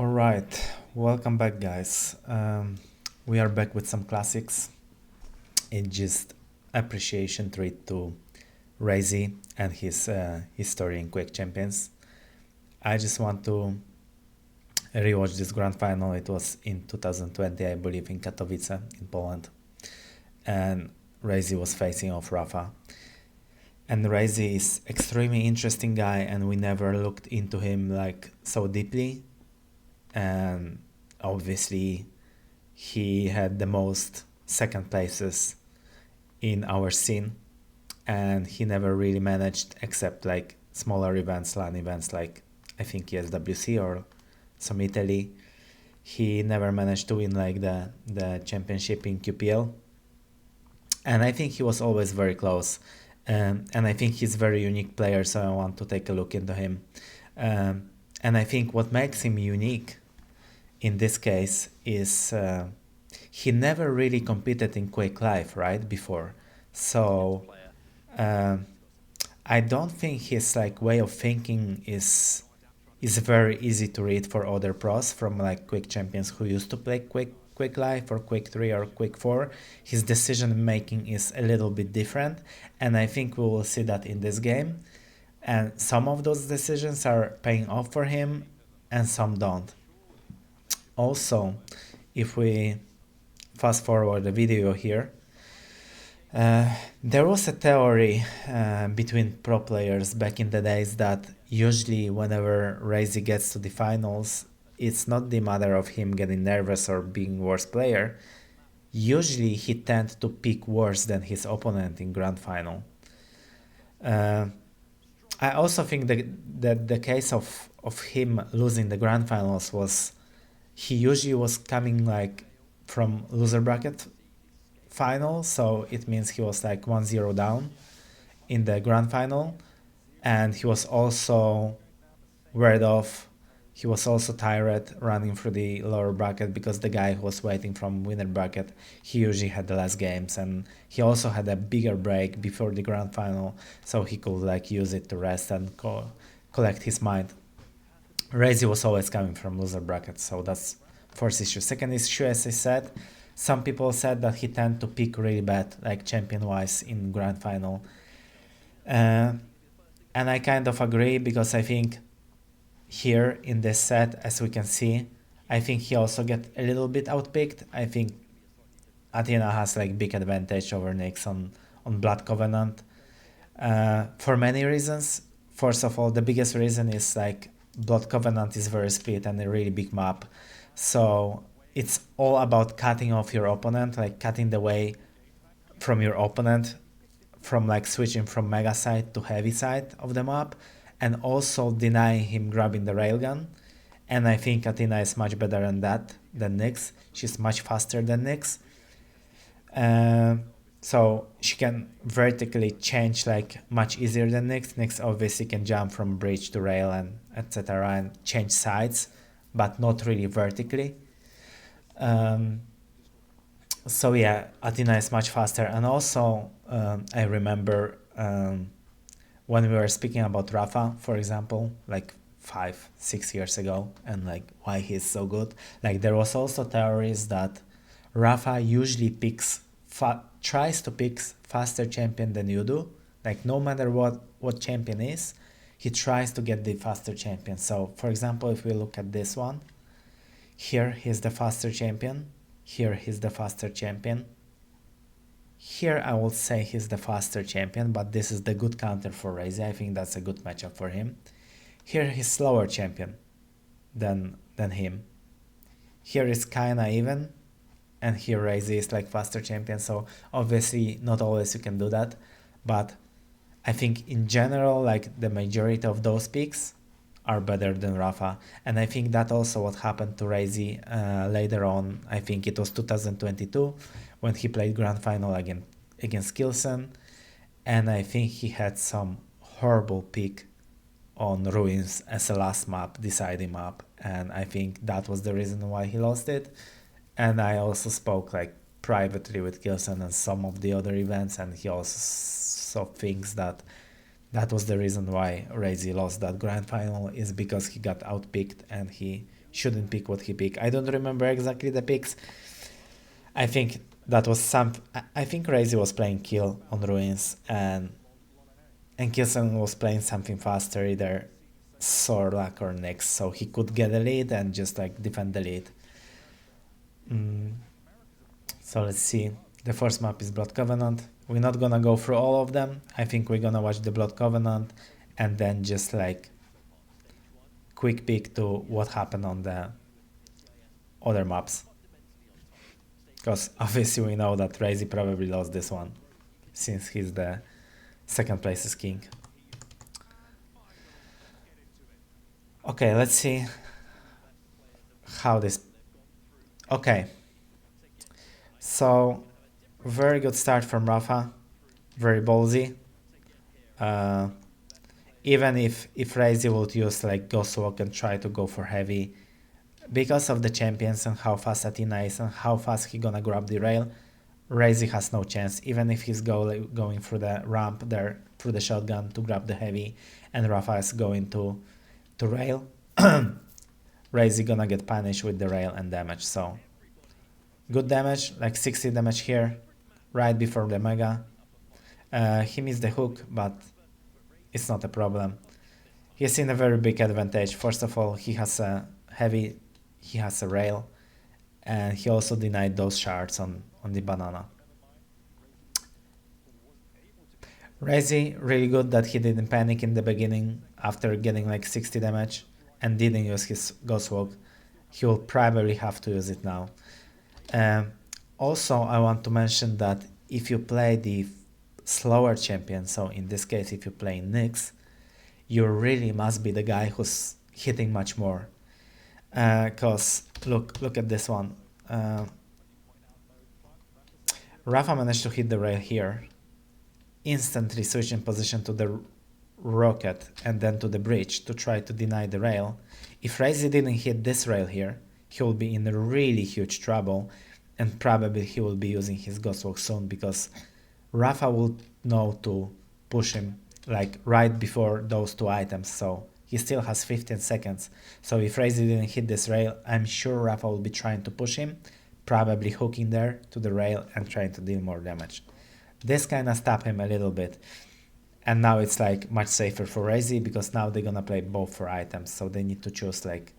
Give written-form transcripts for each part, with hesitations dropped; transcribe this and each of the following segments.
Alright, welcome back, guys. We are back with some classics. It's just appreciation treat to Raisy and his history in Quake Champions. I just want to rewatch this grand final. It was in 2020, I believe, in Katowice, in Poland. And Raisy was facing off Rapha. And Raisy is extremely interesting guy, and we never looked into him like so deeply. And obviously he had the most second places in our scene, and he never really managed, except like smaller events, LAN events, like I think ESWC or some Italy. He never managed to win like the championship in QPL, and I think he was always very close. And I think he's a very unique player, so I want to take a look into him. And I think what makes him unique in this case is he never really competed in Quake Live, right, before. So I don't think his like way of thinking is very easy to read for other pros from like Quake champions who used to play Quake Live or Quake 3 or Quake 4. His decision making is a little bit different, and I think we will see that in this game. And some of those decisions are paying off for him, and some don't. Also, if we fast forward the video here, there was a theory between pro players back in the days that usually whenever Raisy gets to the finals, it's not the matter of him getting nervous or being worse player. Usually he tends to pick worse than his opponent in grand final. I also think that the case of him losing the grand finals was he usually was coming like from loser bracket final, so it means he was like 1-0 down in the grand final, and he was also word off. He was also tired running through the lower bracket because the guy who was waiting from winner bracket, he usually had the last games, and he also had a bigger break before the grand final, so he could like use it to rest and collect his mind. Raisy was always coming from loser bracket, so that's first issue. Second issue, as I said, some people said that he tend to pick really bad, like champion-wise in grand final. And I kind of agree, because I think here in this set, as we can see, I think he also get a little bit outpicked. I think Athena has like big advantage over Nyx on Blood Covenant for many reasons. First of all, the biggest reason is like Blood Covenant is very split and a really big map. So it's all about cutting off your opponent, like cutting the way from your opponent, from like switching from mega side to heavy side of the map, and also denying him grabbing the railgun. And I think Athena is much better than that than Nyx. She's much faster than Nyx. So she can vertically change like much easier than Nyx. Nyx obviously can jump from bridge to rail and etc. and change sides, but not really vertically. So yeah, Athena is much faster. And also I remember when we were speaking about Rapha, for example, like 5-6 years ago, and like why he's so good, like there was also theories that Rapha usually tries to pick faster champion than you do. Like no matter what champion is, he tries to get the faster champion. So for example, if we look at this one, here he's the faster champion, here he's the faster champion, here I will say he's the faster champion, but this is the good counter for Raisy. I think that's a good matchup for him. Here he's slower champion than him. Here is kinda even, and here Raisy is like faster champion. So obviously not always you can do that, but I think in general like the majority of those picks are better than Rapha. And I think that also what happened to Raisy later on. I think it was 2022 when he played grand final against Kilson, and I think he had some horrible pick on Ruins as a last map, deciding map, and I think that was the reason why he lost it. And I also spoke like privately with Kilson and some of the other events, and he also thinks that that was the reason why Raisy lost that grand final, is because he got outpicked and he shouldn't pick what he picked. I don't remember exactly the picks. I think that was some. I think Raisy was playing kill on ruins, and Kilson was playing something faster, either Sorlak or Nyx, so he could get a lead and just like defend the lead. So let's see. The first map is Blood Covenant. We're not gonna go through all of them. I think we're gonna watch the Blood Covenant and then just like quick peek to what happened on the other maps. Because obviously we know that Raisy probably lost this one since he's the second place is king. Okay, let's see how this... Okay. So, very good start from Rapha. Very ballsy. Even if Raisy would use like Ghost Walk and try to go for heavy, because of the champions and how fast Athena is and how fast he gonna grab the rail, Raisy has no chance. Even if he's going through the ramp there, through the shotgun to grab the heavy, and Rapha is going to rail, Raisy gonna get punished with the rail and damage. So good damage, like 60 damage here, right before the mega. He missed the hook, but it's not a problem. He's in a very big advantage. First of all, he has a heavy, he has a rail, and he also denied those shards on the banana. Raisy, really good that he didn't panic in the beginning after getting like 60 damage and didn't use his Ghost Walk. He will probably have to use it now. Also, I want to mention that if you play the slower champion, so in this case if you play Nyx, you really must be the guy who's hitting much more. Cause look at this one. Rapha managed to hit the rail here, instantly switching position to the rocket and then to the bridge to try to deny the rail. If Raisy didn't hit this rail here, he will be in a really huge trouble, and probably he will be using his Ghost Walk soon, because Rapha will know to push him like right before those two items, so he still has 15 seconds. So if Raisy didn't hit this rail, I'm sure Rapha will be trying to push him, probably hooking there to the rail and trying to deal more damage. This kind of stopped him a little bit. And now it's like much safer for Raisy, because now they're gonna play both for items, so they need to choose like...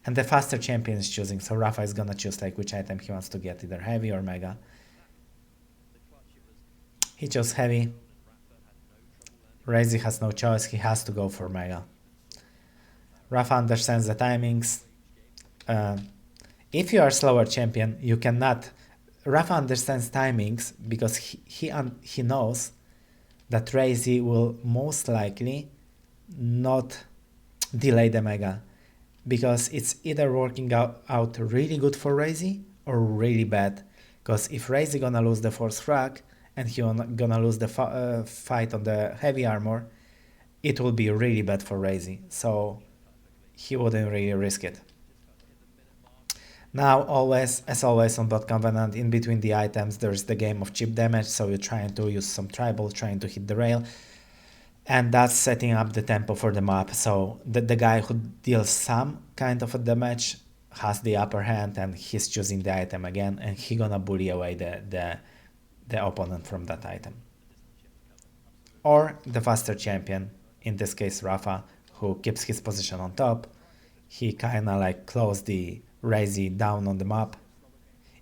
And the faster champion is choosing, so Rapha is gonna choose like which item he wants to get, either heavy or mega. He chose heavy. Raisy has no choice, he has to go for mega. Rapha understands the timings. If you are a slower champion, you cannot... Rapha understands timings because he knows that Raisy will most likely not delay the mega, because it's either working out really good for Raisy or really bad. Because if Raisy gonna lose the force frag and he gonna lose the fight on the heavy armor, it will be really bad for Raisy, so he wouldn't really risk it. Now, as always on Blood Covenant, in between the items there's the game of chip damage, so you're trying to use some tribal, trying to hit the rail, and that's setting up the tempo for the map. So the guy who deals some kind of a damage has the upper hand, and he's choosing the item again, and he gonna bully away the opponent from that item. Or the faster champion, in this case Rapha, who keeps his position on top. He kinda like closed the Raisy down on the map.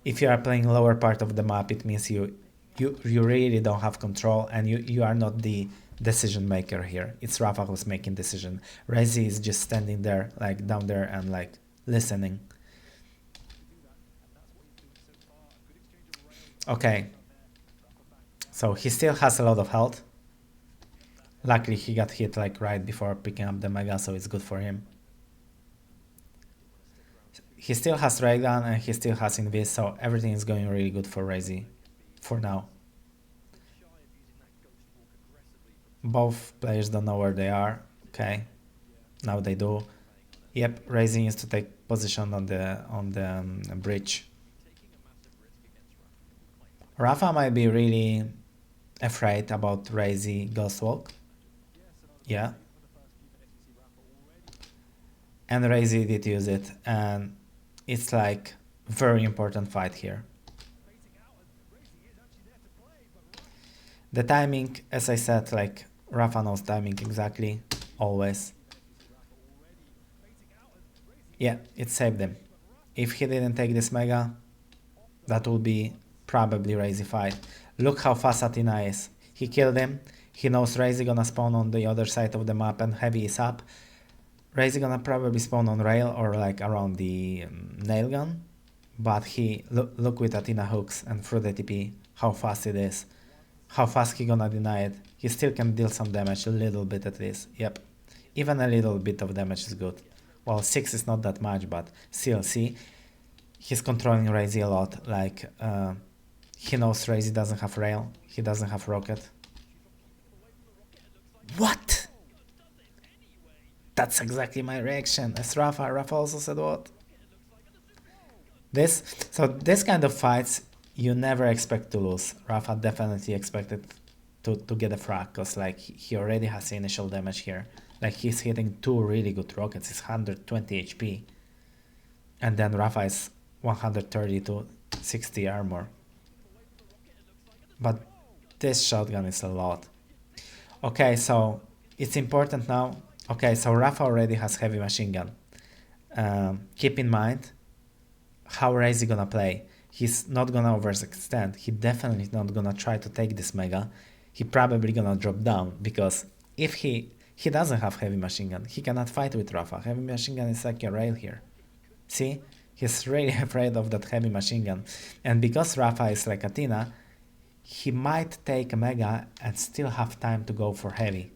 If you are playing lower part of the map, it means you really don't have control, and you are not the decision maker here. It's Rapha who's making decision. Raisy is just standing there, like down there, and like listening. Okay. So he still has a lot of health. Luckily he got hit like right before picking up the mega, so it's good for him. He still has Raygun and he still has Invis, so everything is going really good for Raisy for now. Both players don't know where they are. Okay, now they do. Yep, Raisy needs to take position on the bridge. Rapha might be really afraid about Raisy Ghost Walk. Yeah. and Raisy did use it, and it's like very important fight here. The timing, as I said, like Rapha knows timing exactly, always. Yeah, it saved him. If he didn't take this mega, that would be probably Raisy fight. Look how fast Athena is. He killed him. He knows Raisy gonna spawn on the other side of the map and Heavy is up. Raisy gonna probably spawn on rail or like around the nail gun. But he look with Athena hooks and through the TP how fast it is. How fast he gonna deny it. He still can deal some damage, a little bit at least. Yep. Even a little bit of damage is good. Well, 6 is not that much, but still, see? He's controlling Raisy a lot. Like, he knows Raisy doesn't have rail. He doesn't have rocket. What? That's exactly my reaction. As Rapha also said what? This kind of fights, you never expect to lose. Rapha definitely expected to get a frag, because like he already has the initial damage here. Like he's hitting 2 really good rockets, he's 120 HP. And then Rapha is 130 to 60 armor. But this shotgun is a lot. Okay, so it's important now. Okay, so Rapha already has heavy machine gun. Keep in mind how Raisy gonna play. He's not gonna overextend. He definitely not gonna try to take this mega. He probably gonna drop down, because if he doesn't have heavy machine gun, he cannot fight with Rapha. Heavy machine gun is like a rail here. See? He's really afraid of that heavy machine gun. And because Rapha is like Athena, he might take a mega and still have time to go for heavy.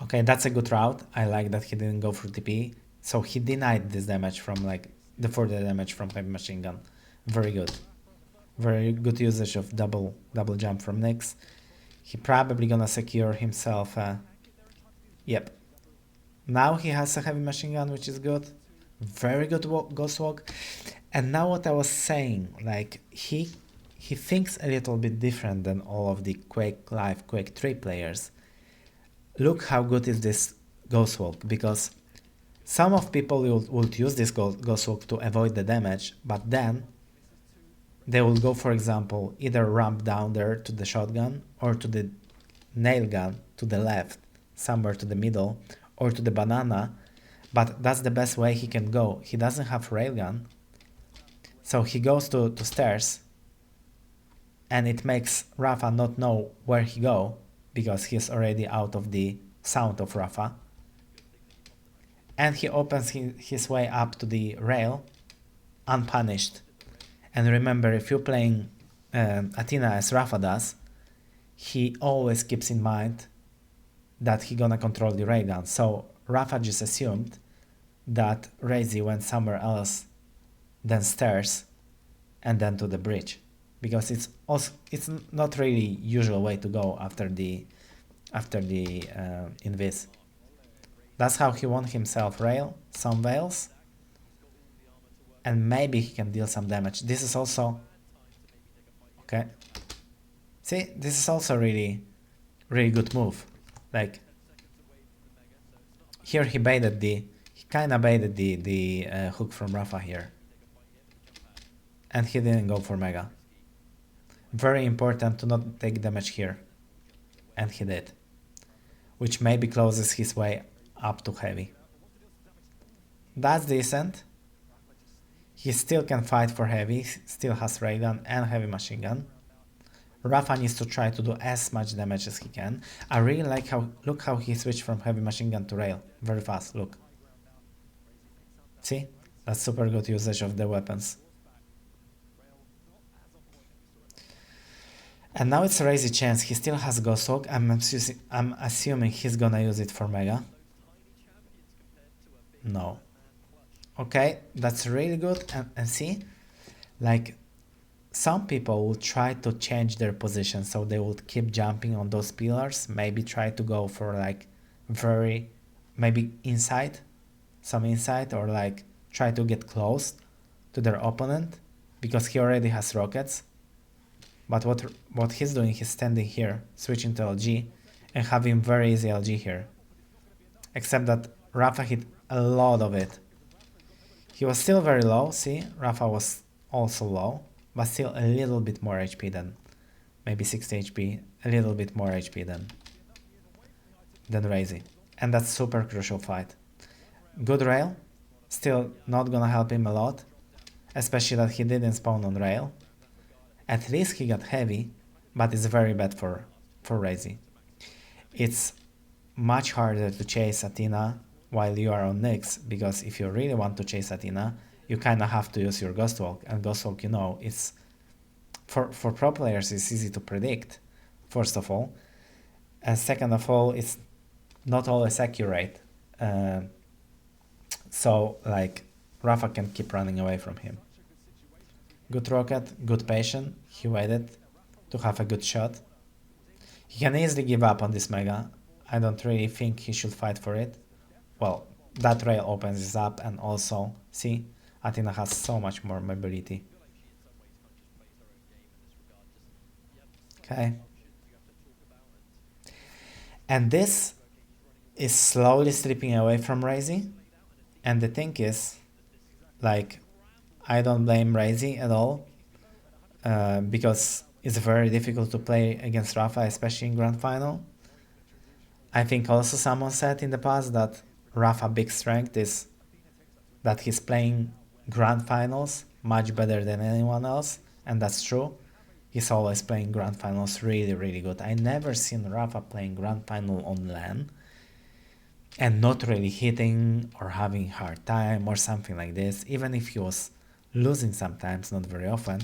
Okay, that's a good route. I like that he didn't go for TP. So he denied this damage from like the further damage from heavy machine gun. Very good. Very good usage of double jump from Nyx. He probably gonna secure himself. Yep. Now he has a heavy machine gun, which is good. Very good ghost walk. And now what I was saying, like he thinks a little bit different than all of the Quake Live, Quake 3 players. Look how good is this ghost walk, because some of people would use this ghost walk to avoid the damage, but then they will go, for example, either ramp down there to the shotgun or to the nail gun to the left, somewhere to the middle, or to the banana, but that's the best way he can go. He doesn't have railgun, so he goes to stairs, and it makes Rapha not know where he go, because he's already out of the sound of Rapha. And he opens his way up to the rail, unpunished. And remember, if you're playing Athena as Rapha does, he always keeps in mind that he gonna control the railgun. So Rapha just assumed that Raisy went somewhere else than stairs and then to the bridge, because it's not really usual way to go after the invis. That's how he won himself rail, some veils, and maybe he can deal some damage. This is also okay. See, this is also really good move. Like here he kinda baited the hook from Rapha here, and he didn't go for mega. Very important to not take damage here, and he did, which maybe closes his way up to heavy. That's decent. He still can fight for heavy, still has railgun and heavy machine gun. Rapha needs to try to do as much damage as he can. I really like look how he switched from heavy machine gun to rail. Very fast, look. See? That's super good usage of the weapons. And now it's a Raisy chance. He still has Ghost Walk. I'm assuming he's gonna use it for Mega. No. Okay, that's really good. And see? Like, some people will try to change their position, so they would keep jumping on those pillars, maybe try to go for like maybe inside, some inside, or like try to get close to their opponent, because he already has rockets. But what he's doing, he's standing here, switching to LG, and having very easy LG here. except that Rapha hit a lot of it. He was still very low, see, Rapha was also low, but still a little bit more HP than, maybe 60 HP, a little bit more HP than Raisy. And that's super crucial fight. Good rail, still not gonna help him a lot, especially that he didn't spawn on rail. At least he got heavy, but it's very bad for Raisy. It's much harder to chase Athena while you are on Nyx, because if you really want to chase Athena, you kind of have to use your Ghost Walk, and Ghost Walk, you know, it's for pro players it's easy to predict, first of all, and second of all, it's not always accurate. So like Rapha can keep running away from him. Good rocket, good patient. He waited to have a good shot. He can easily give up on this mega. I don't really think he should fight for it. Well, that rail opens this up, and also, see, Athena has so much more mobility. Okay. And this is slowly stripping away from Raisy. And the thing is, like, I don't blame Raisy at all, because it's very difficult to play against Rapha, especially in Grand Final. I think also someone said in the past that Rapha big strength is that he's playing Grand Finals much better than anyone else, and that's true. He's always playing Grand Finals really, really good. I never seen Rapha playing Grand Final on LAN and not really hitting or having hard time or something like this. Even if he was losing sometimes, not very often,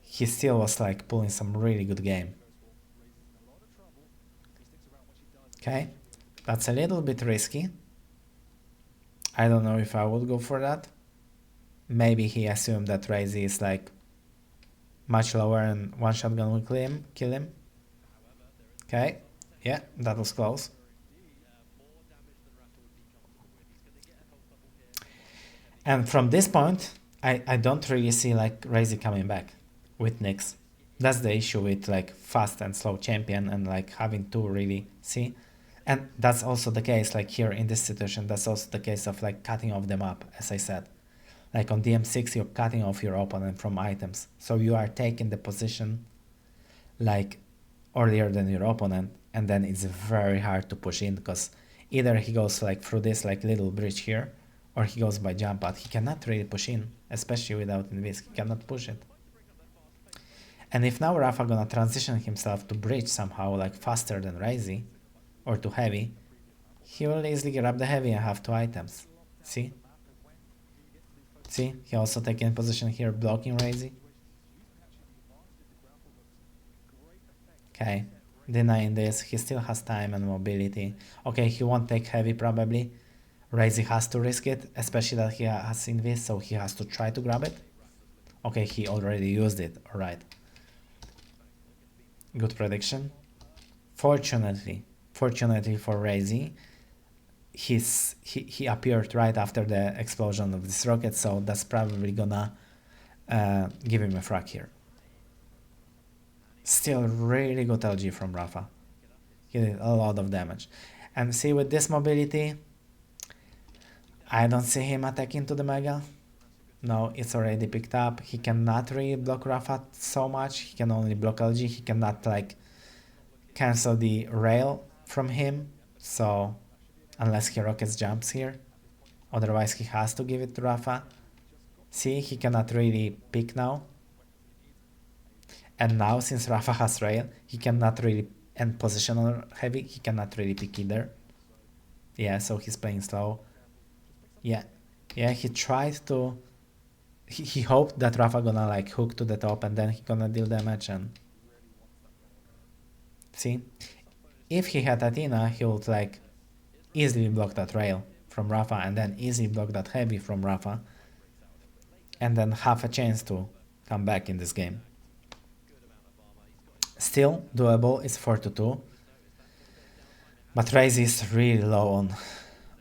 he still was like pulling some really good game. Okay, that's a little bit risky. I don't know if I would go for that. Maybe he assumed that Raisy is like much lower and one shotgun will kill him. Okay, yeah, that was close. And from this point, I don't really see like Raisy coming back with Nyx. That's the issue with like fast and slow champion and like having to really see. And that's also the case like here in this situation, that's also the case of like cutting off the map, as I said. Like on DM6, you're cutting off your opponent from items. So you are taking the position like earlier than your opponent, and then it's very hard to push in because either he goes like through this like little bridge here, or he goes by jump pad. He cannot really push in, especially without invis. He cannot push it. And if now Rapha gonna transition himself to bridge somehow like faster than Raisy, or to heavy, he will easily grab the heavy and have 2 items. See? See? He also taking position here, blocking Raisy. Okay. Denying this, he still has time and mobility. Okay, he won't take heavy probably. Raisy has to risk it, especially that he has invis, so he has to try to grab it. Okay, he already used it, alright. Good prediction. Fortunately for Raisy, he appeared right after the explosion of this rocket, so that's probably gonna give him a frag here. Still really good LG from Rapha. He did a lot of damage. And see, with this mobility, I don't see him attacking to the Mega. No, it's already picked up. He cannot really block Rapha so much. He can only block LG. He cannot like cancel the rail from him. So unless he rockets jumps here. Otherwise he has to give it to Rapha. See, he cannot really pick now. And now since Rapha has rail, he cannot really end position on heavy. He cannot really pick either. Yeah, so he's playing slow. Yeah, he tried to... He hoped that Rapha gonna like hook to the top and then he gonna deal damage and... See? If he had Athena, he would like easily block that rail from Rapha and then easily block that heavy from Rapha. And then have a chance to come back in this game. Still doable, it's 4-2. But Raisy is really low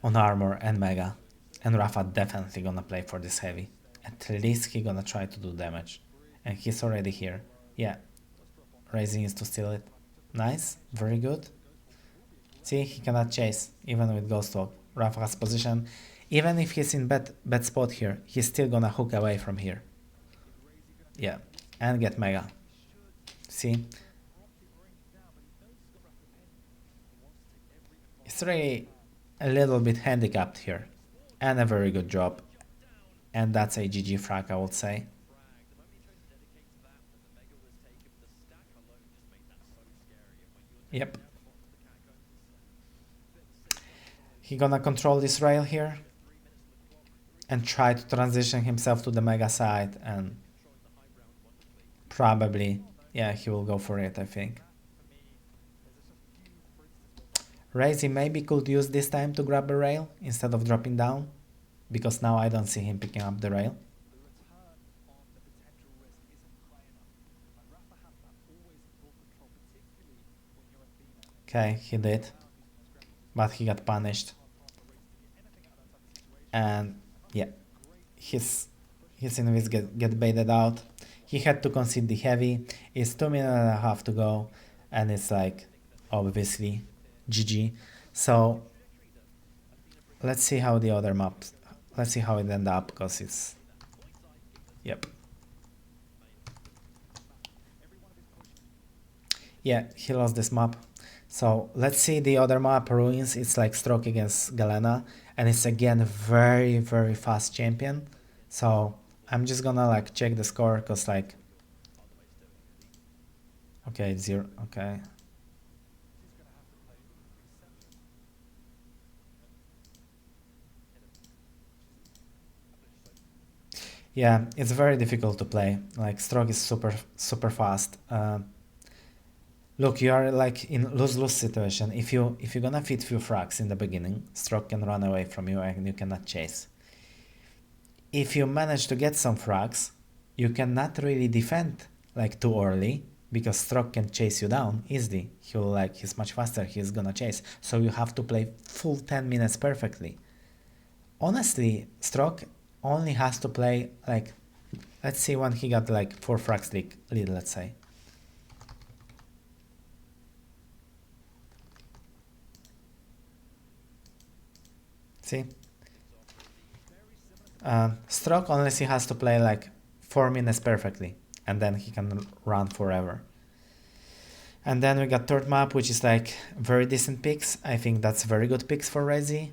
on armor and mega. And Rapha definitely gonna play for this heavy. At least he gonna try to do damage. And he's already here. Yeah. Raisy needs to steal it. Nice. Very good. See, he cannot chase, even with Ghost Walk. Rapha has position. Even if he's in bad spot here, he's still gonna hook away from here. Yeah, and get Mega. See? It's really a little bit handicapped here. And a very good job. And that's a GG frag, I would say. Yep. He gonna control this rail here and try to transition himself to the Mega side, and probably, yeah, he will go for it, I think. Raisy maybe could use this time to grab a rail instead of dropping down, because now I don't see him picking up the rail. Okay, he did, but he got punished. And yeah, his invis get baited out. He had to concede the heavy. It's 2.5 minutes to go, and it's like obviously GG. So let's see how the other maps. Let's see how it end up, because it's yep. Yeah, he lost this map. So let's see the other map, Ruins. It's like Stroke against Galena, and it's again very, very fast champion. So I'm just gonna like check the score, because like, okay, 0, okay. Yeah, it's very difficult to play. Like Stroke is super fast. Look, you are like in lose-lose situation. If you're gonna feed few frags in the beginning, Stroke can run away from you and you cannot chase. If you manage to get some frags, you cannot really defend like too early, because Stroke can chase you down easily. He's much faster, he's gonna chase. So you have to play full 10 minutes perfectly. Honestly, Stroke only has to play like, let's see when he got like 4 frags lead, let's say. See? Stroke only he has to play like 4 minutes perfectly, and then he can run forever. And then we got third map, which is like very decent picks. I think that's very good picks for Raisy,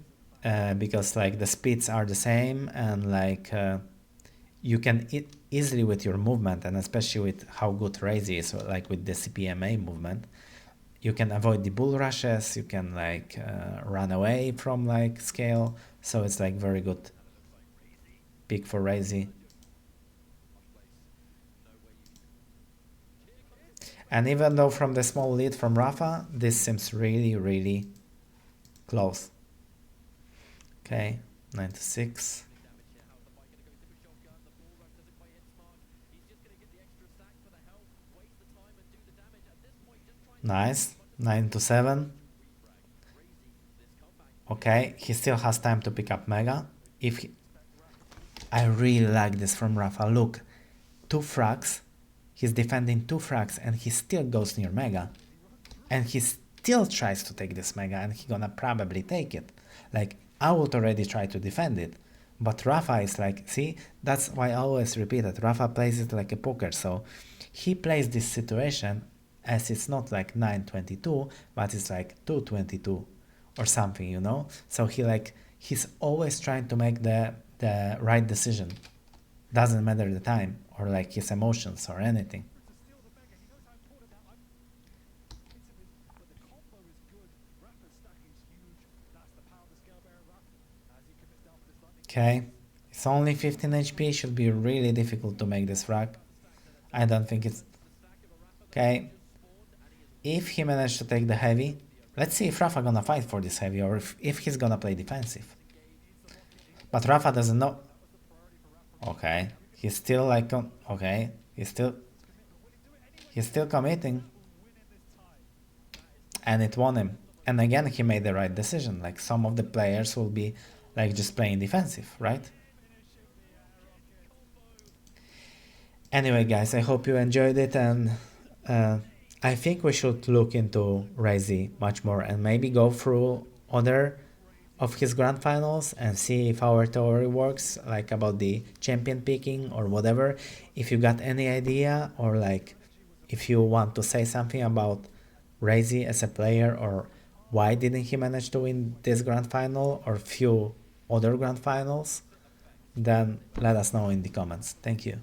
because like the speeds are the same, and like you can easily with your movement, and especially with how good Raisy is, like with the CPMA movement, you can avoid the bull rushes, you can like run away from like scale, so it's like very good pick for Raisy. And even though from the small lead from Rapha, this seems really close. Okay, 96. Nice, 9-7. Okay, he still has time to pick up Mega. I really like this from Rapha. Look, 2 frags. He's defending 2 frags and he still goes near Mega. And he still tries to take this Mega, and he gonna probably take it. Like, I would already try to defend it. But Rapha is like, see, that's why I always repeat it. Rapha plays it like a poker. So he plays this situation as it's not like 9-22, but it's like 2-22 or something, you know? So he's always trying to make the right decision. Doesn't matter the time or like his emotions or anything. Okay, it's only 15 HP, should be really difficult to make this frag. I don't think it's... Okay, if he managed to take the heavy, let's see if Rapha gonna fight for this heavy, or if he's gonna play defensive. But Rapha doesn't know. Okay, he's still like, okay, he's still committing. And it won him. And again, he made the right decision. Like, some of the players will be like just playing defensive, right? Anyway, guys, I hope you enjoyed it, and I think we should look into Raisy much more and maybe go through other of his grand finals and see if our theory works, like about the champion picking or whatever. If you got any idea, or like if you want to say something about Raisy as a player, or why didn't he manage to win this grand final or few other grand finals, then let us know in the comments. Thank you.